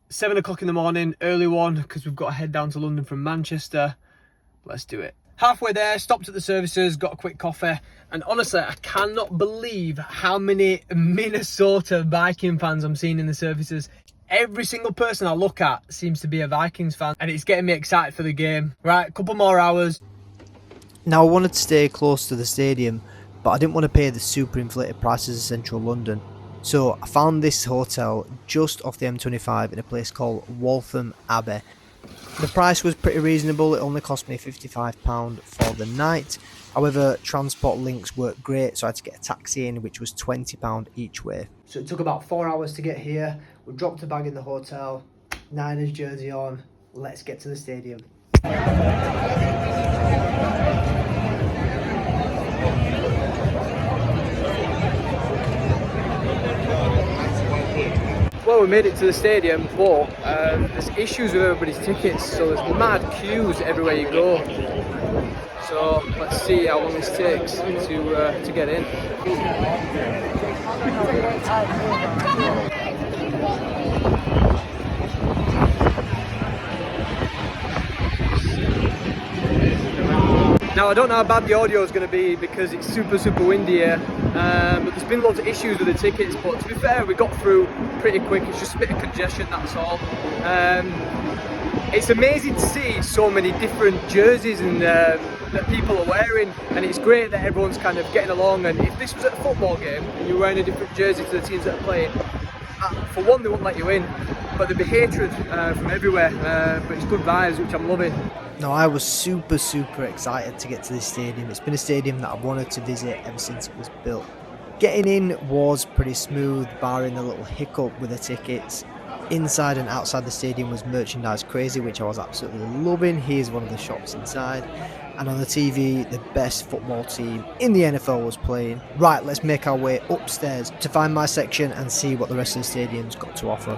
7 o'clock in the morning, early one, because we've got to head down to London from Manchester. Let's do it. Halfway there, stopped at the services, got a quick coffee, and honestly, I cannot believe how many Minnesota Viking fans I'm seeing in the services. Every single person I look at seems to be a Vikings fan, and it's getting me excited for the game. Right, a couple more hours. Now, I wanted to stay close to the stadium, but I didn't want to pay the super inflated prices of central London. So I found this hotel just off the M25 in a place called Waltham Abbey. The price was pretty reasonable, it only cost me £55 for the night. However, transport links worked great, so I had to get a taxi in, which was £20 each way. So it took about 4 hours to get here. We dropped a bag in the hotel, Niners jersey on, let's get to the stadium. Well, we made it to the stadium, but there's issues with everybody's tickets, so there's mad queues everywhere you go. So let's see how long this takes to get in. Now, I don't know how bad the audio is going to be because it's super windy here, but there's been loads of issues with the tickets, but to be fair, we got through pretty quick. It's just a bit of congestion, that's all. It's amazing to see so many different jerseys and that people are wearing, and it's great that everyone's kind of getting along. And if this was at a football game and you're wearing a different jersey to the teams that are playing, for one, they won't let you in, but there'd be hatred from everywhere, but it's good vibes, which I'm loving. No, I was super excited to get to this stadium. It's been a stadium that I've wanted to visit ever since it was built. Getting in was pretty smooth, barring a little hiccup with the tickets. Inside and outside the stadium was merchandise crazy, which I was absolutely loving. Here's one of the shops inside. And on the TV, the best football team in the NFL was playing. Right, let's make our way upstairs to find my section and see what the rest of the stadium's got to offer.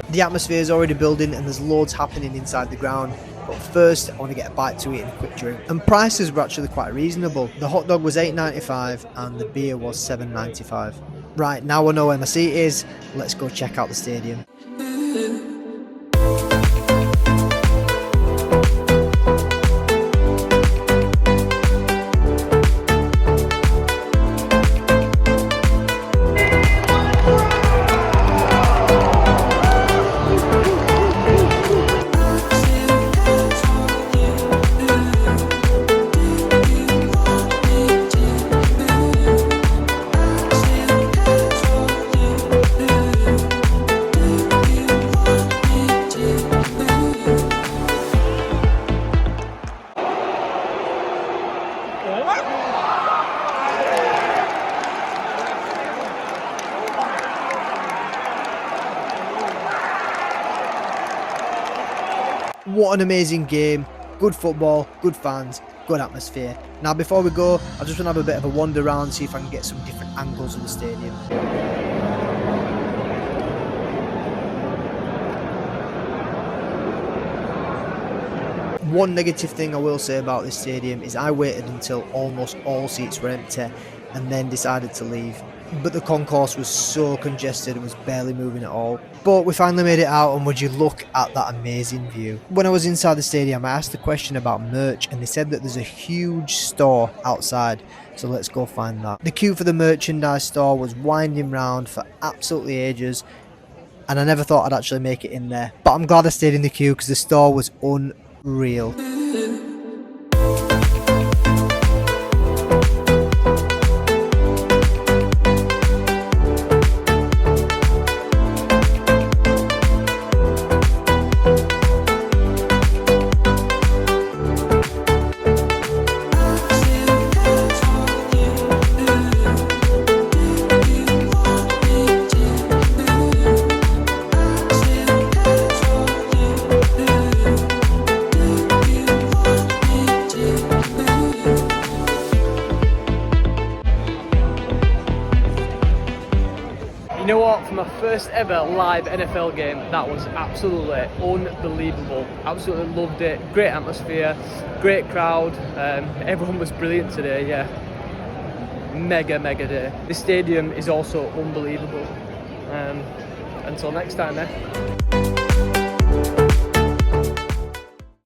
The atmosphere is already building and there's loads happening inside the ground, but first I want to get a bite to eat and a quick drink. And prices were actually quite reasonable. The hot dog was £8.95 and the beer was £7.95. Right, now I know where my seat is, let's go check out the stadium. What an amazing game, good football, good fans, good atmosphere. Now before we go, I just want to have a bit of a wander around, see if I can get some different angles of the stadium. One negative thing I will say about this stadium is I waited until almost all seats were empty and then decided to leave. But the concourse was so congested, it was barely moving at all. But we finally made it out, and would you look at that amazing view. When I was inside the stadium, I asked the question about merch, and they said that there's a huge store outside, so let's go find that. The queue for the merchandise store was winding round for absolutely ages, and I never thought I'd actually make it in there. But I'm glad I stayed in the queue because the store was unreal. for my first ever live NFL game. That was absolutely unbelievable. Absolutely loved it. Great atmosphere, great crowd. Everyone was brilliant today, yeah. Mega day. This stadium is also unbelievable. Until next time,